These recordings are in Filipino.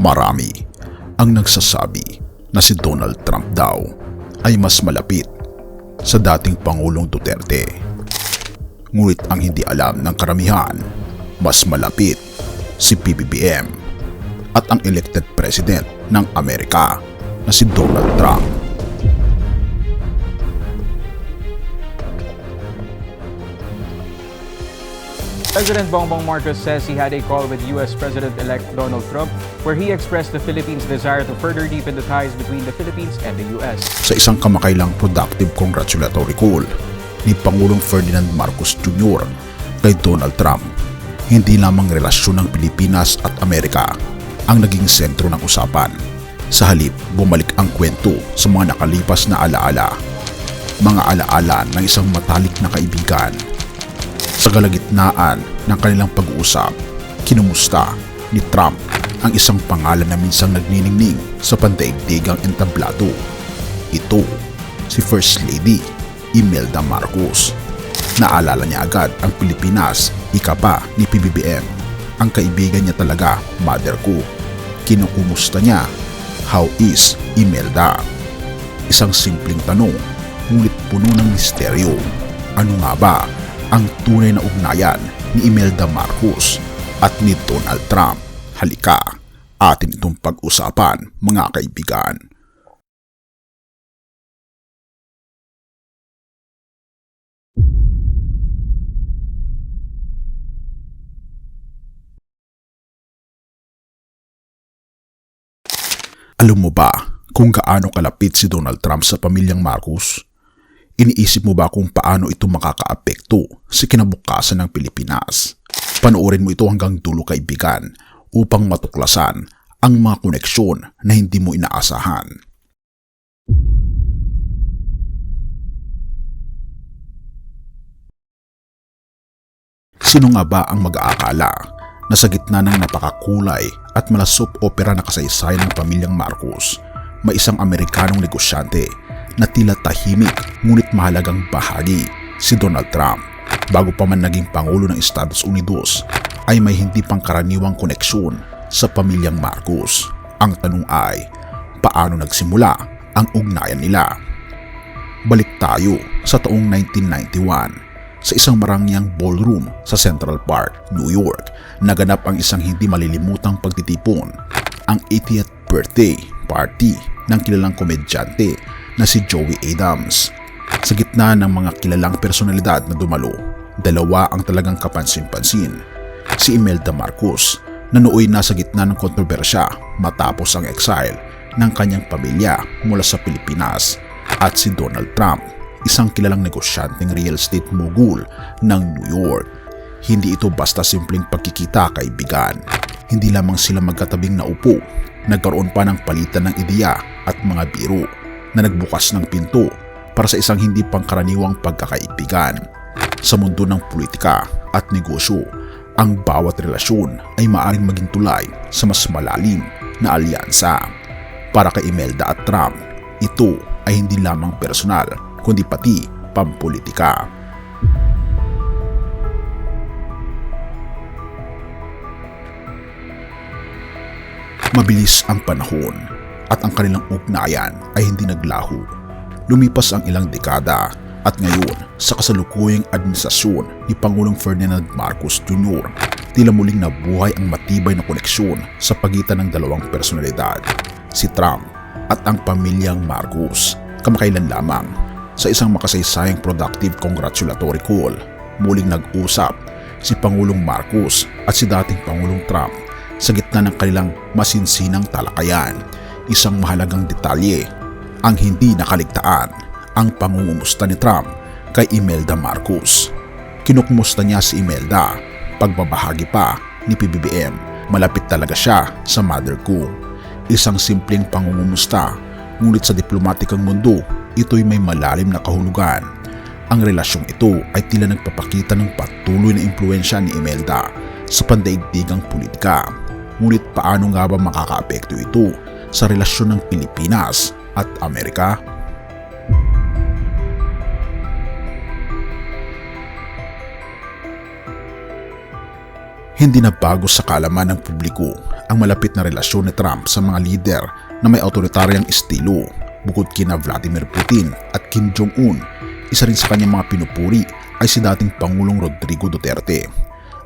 Marami ang nagsasabi na si Donald Trump daw ay mas malapit sa dating Pangulong Duterte. Ngunit ang hindi alam ng karamihan, mas malapit si PBBM at ang elected president ng Amerika na si Donald Trump. President Bongbong Marcos says he had a call with U.S. President-elect Donald Trump where he expressed the Philippines' desire to further deepen the ties between the Philippines and the U.S. Sa isang kamakailang productive congratulatory call ni Pangulong Ferdinand Marcos Jr. kay Donald Trump, hindi lamang relasyon ng Pilipinas at Amerika ang naging sentro ng usapan. Sa halip, bumalik ang kwento sa mga nakalipas na alaala, mga alaala ng isang matalik na kaibigan. Sa kalagitnaan ng kanilang pag-uusap, kinumusta ni Trump ang isang pangalan na minsang nagniningning sa pandaigdigang entablado. Ito si First Lady Imelda Marcos. Naalala niya agad ang Pilipinas, ika pa ni PBBM. Ang kaibigan niya talaga, mother ko. Kinukumusta niya, how is Imelda? Isang simpleng tanong, ngunit puno ng misteryo. Ano nga ba ang tunay na ugnayan ni Imelda Marcos at ni Donald Trump? Halika, atin itong pag-usapan, mga kaibigan. Alam mo ba kung gaano kalapit si Donald Trump sa pamilyang Marcos? Iniisip mo ba kung paano ito makakaapekto sa kinabukasan ng Pilipinas? Panoorin mo ito hanggang dulo, kaibigan, upang matuklasan ang mga koneksyon na hindi mo inaasahan. Sino nga ba ang mag-aakala na sa gitna ng napakakulay at malasop opera na kasaysayan ng pamilyang Marcos, may isang Amerikanong negosyante na tila tahimik ngunit mahalagang bahagi, si Donald Trump. Bago pa man naging Pangulo ng Estados Unidos, ay may hindi pangkaraniwang koneksyon sa pamilyang Marcos. Ang tanong ay, paano nagsimula ang ugnayan nila? Balik tayo sa taong 1991. Sa isang marangyang ballroom sa Central Park, New York, naganap ang isang hindi malilimutang pagtitipon, ang 80th birthday party ng kilalang komedyante na si Joey Adams. Sa gitna ng mga kilalang personalidad na dumalo, dalawa ang talagang kapansin-pansin. Si Imelda Marcos na nooy nasa gitna ng kontrobersya matapos ang exile ng kanyang pamilya mula sa Pilipinas, at si Donald Trump, isang kilalang negosyanteng real estate mogul ng New York. Hindi ito basta simpleng pagkikita, kaibigan. Hindi lamang sila magkatabing naupo, nagkaroon pa ng palitan ng ideya at mga biro na nagbukas ng pinto para sa isang hindi pangkaraniwang pagkakaibigan. Sa mundo ng politika at negosyo, ang bawat relasyon ay maaaring maging tulay sa mas malalim na alyansa. Para kay Imelda at Trump, ito ay hindi lamang personal, kundi pati pampolitika. Mabilis ang panahon at ang kanilang ugnayan ay hindi naglaho. Lumipas ang ilang dekada at ngayon sa kasalukuyang administrasyon ni Pangulong Ferdinand Marcos Jr., tila muling nabuhay ang matibay na koneksyon sa pagitan ng dalawang personalidad, si Trump at ang pamilyang Marcos. Kamakailan lamang, sa isang makasaysayang productive congratulatory call, muling nag-usap si Pangulong Marcos at si dating Pangulong Trump sa gitna ng kanilang masinsinang talakayan. Isang mahalagang detalye ang hindi nakaligtaan, ang pangungumusta ni Trump kay Imelda Marcos. Kinukumusta niya si Imelda, pagbabahagi pa ni PBBM, malapit talaga siya sa mother ko. Isang simpleng pangungumusta, ngunit sa diplomatikang mundo, ito'y may malalim na kahulugan. Ang relasyong ito ay tila nagpapakita ng patuloy na impluwensya ni Imelda sa pandaigdigang politika. Ngunit paano nga ba makakaapekto ito sa relasyon ng Pilipinas at Amerika? Hindi na bago sa kaalaman ng publiko ang malapit na relasyon ni Trump sa mga lider na may autoritaryang estilo. Bukod kina Vladimir Putin at Kim Jong-un, isa rin sa kanyang mga pinupuri ay si dating Pangulong Rodrigo Duterte.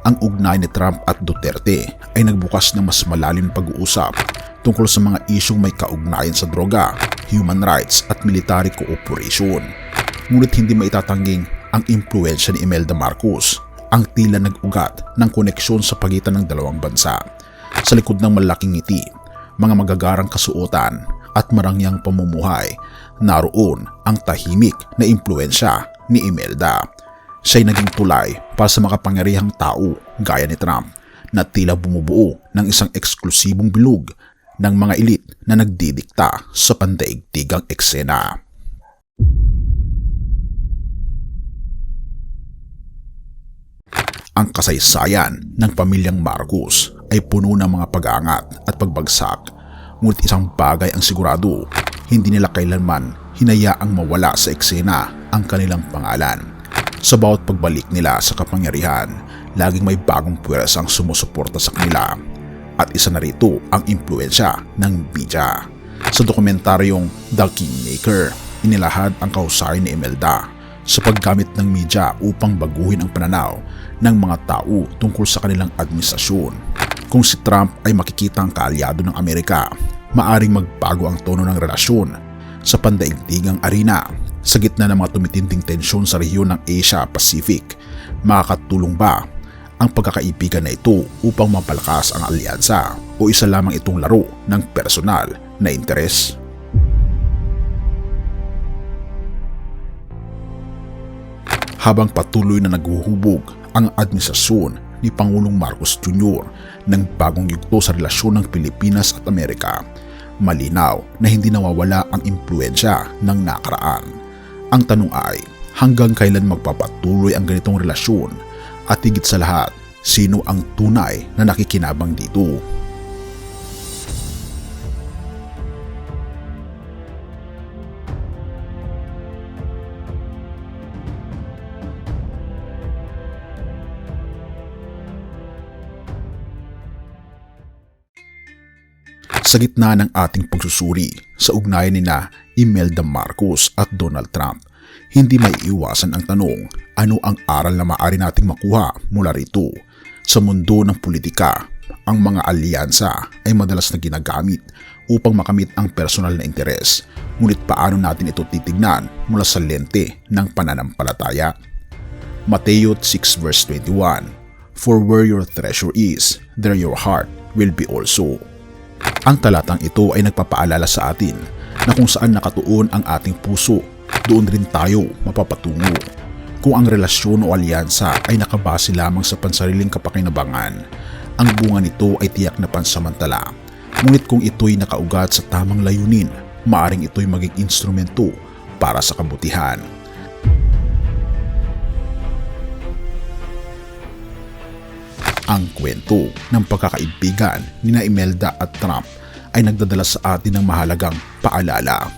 Ang ugnay ni Trump at Duterte ay nagbukas ng mas malalim na pag-uusap tungkol sa mga isyong may kaugnayan sa droga, human rights at military cooperation. Ngunit hindi maitatangging ang impluensya ni Imelda Marcos ang tila nag-ugat ng koneksyon sa pagitan ng dalawang bansa. Sa likod ng malaking ngiti, mga magagarang kasuotan at marangyang pamumuhay, naroon ang tahimik na impluensya ni Imelda. Siya'y naging tulay para sa makapangyarihang tao gaya ni Trump na tila bumubuo ng isang eksklusibong bilog ng mga elite na nagdidikta sa pandaigdigang eksena. Ang kasaysayan ng pamilyang Marcos ay puno ng mga pag-aangat at pagbagsak, ngunit isang bagay ang sigurado, hindi nila kailanman hinayaang mawala sa eksena ang kanilang pangalan. Sa bawat pagbalik nila sa kapangyarihan, laging may bagong puwersa ang sumusuporta sa kanila. At isa na rito ang impluensya ng media. Sa dokumentaryong The Kingmaker, inilahad ang kahusayan ni Imelda sa paggamit ng media upang baguhin ang pananaw ng mga tao tungkol sa kanilang administrasyon. Kung si Trump ay makikitang kaalyado ng Amerika, maaring magbago ang tono ng relasyon sa pandaigdigang arena. Sa gitna ng mga tumitinding tensyon sa rehiyon ng Asia-Pacific, makakatulong ba ang pagkakaibigan na ito upang mapalakas ang alyansa o isa lamang itong laro ng personal na interes? Habang patuloy na naghuhubog ang administrasyon ni Pangulong Marcos Jr. ng bagong yugto sa relasyon ng Pilipinas at Amerika, malinaw na hindi nawawala ang impluensya ng nakaraan. Ang tanong ay, hanggang kailan magpapatuloy ang ganitong relasyon? At higit sa lahat, sino ang tunay na nakikinabang dito? Sa gitna ng ating pagsusuri sa ugnayan nina Imelda Marcos at Donald Trump, hindi may iwasan ang tanong, ano ang aral na maaari nating makuha mula rito? Sa mundo ng politika, ang mga alyansa ay madalas na ginagamit upang makamit ang personal na interes. Ngunit paano natin ito titignan mula sa lente ng pananampalataya? Mateo 6 verse 21, "For where your treasure is, there your heart will be also." Ang talatang ito ay nagpapaalala sa atin na kung saan nakatuon ang ating puso, doon rin tayo mapapatungo. Kung ang relasyon o alyansa ay nakabase lamang sa pansariling kapakinabangan, ang bunga nito ay tiyak na pansamantala. Ngunit kung ito'y nakaugat sa tamang layunin, maaring ito'y maging instrumento para sa kabutihan. Ang kwento ng pagkakaibigan ni Imelda at Trump ay nagdadala sa atin ng mahalagang paalala.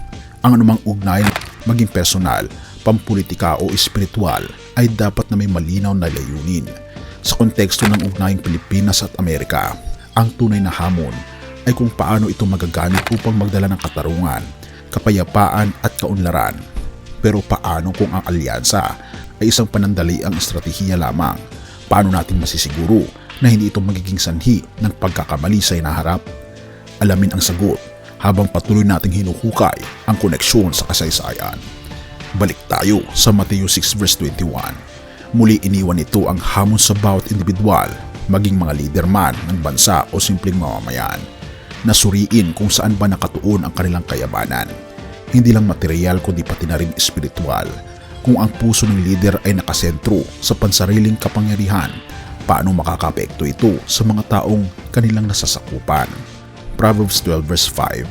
Ang anumang ugnayan, maging personal, pampolitika o espiritual, ay dapat na may malinaw na layunin. Sa konteksto ng ugnayang Pilipinas at Amerika, ang tunay na hamon ay kung paano ito magagamit upang magdala ng katarungan, kapayapaan at kaunlaran. Pero paano kung ang alyansa ay isang panandaliang estratehiya lamang? Paano natin masisiguro na hindi ito magiging sanhi ng pagkakamali sa hinaharap? Alamin ang sagot habang patuloy nating hinuhukay ang koneksyon sa kasaysayan. Balik tayo sa Mateo 6 verse 21. Muli iniwan ito ang hamon sa bawat individual, maging mga lider man ng bansa o simpleng mamamayan, na suriin kung saan ba nakatuon ang kanilang kayamanan. Hindi lang material kundi pati na rin espiritual. Kung ang puso ng lider ay nakasentro sa pansariling kapangyarihan, paano makakapekto ito sa mga taong kanilang nasasakupan? Proverbs 12 verse 5,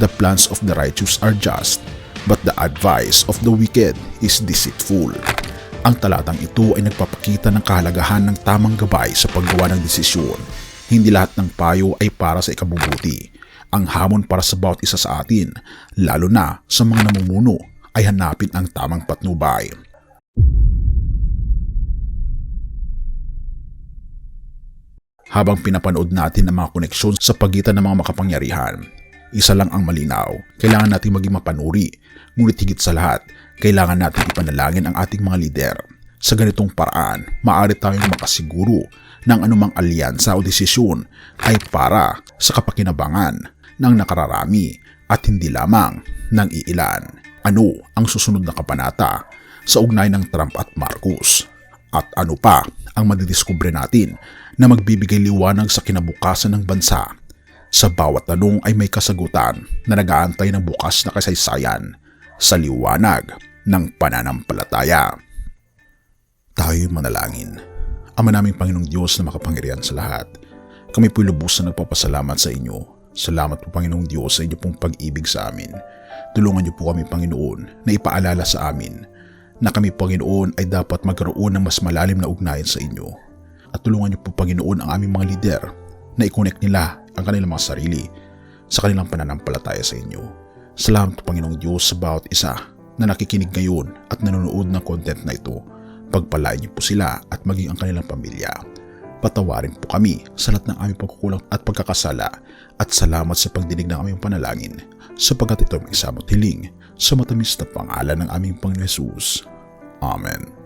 "The plans of the righteous are just, but the advice of the wicked is deceitful." Ang talatang ito ay nagpapakita ng kahalagahan ng tamang gabay sa paggawa ng desisyon. Hindi lahat ng payo ay para sa ikabubuti. Ang hamon para sa bawat isa sa atin, lalo na sa mga namumuno, ay hanapin ang tamang patnubay. habang pinapanood natin ang mga koneksyon sa pagitan ng mga makapangyarihan. Isa lang ang malinaw, kailangan natin maging mapanuri, ngunit higit sa lahat, kailangan natin ipanalangin ang ating mga lider. Sa ganitong paraan, maaari tayong makasiguro ng anumang alyansa o desisyon ay para sa kapakinabangan ng nakararami at hindi lamang ng iilan. Ano ang susunod na kabanata sa ugnay ng Trump at Marcos? At ano pa ang madidiskubre natin na magbibigay liwanag sa kinabukasan ng bansa? Sa bawat tanong ay may kasagutan na nag-aantay ng bukas na kasaysayan sa liwanag ng pananampalataya. Tayo'y manalangin. Ama naming Panginoong Diyos na makapangyarihan sa lahat, kami po'y lubos na nagpapasalamat sa inyo. Salamat po Panginoong Diyos sa inyo pong pag-ibig sa amin. Tulungan niyo po kami Panginoon na ipaalala sa amin na kami Panginoon ay dapat magkaroon ng mas malalim na ugnayan sa inyo. At tulungan niyo po Panginoon ang aming mga lider na i-connect nila ang kanilang mga sarili sa kanilang pananampalataya sa inyo. Salamat po Panginoong Diyos sa bawat isa na nakikinig ngayon at nanonood ng content na ito. Pagpalain niyo po sila at maging ang kanilang pamilya. Patawarin po kami sa lahat ng aming pagkukulang at pagkakasala at salamat sa pagdinig ng aming panalangin sapagkat ito ang isang hiling sa matamis na pangalan ng aming Panginoon Hesus. Amen.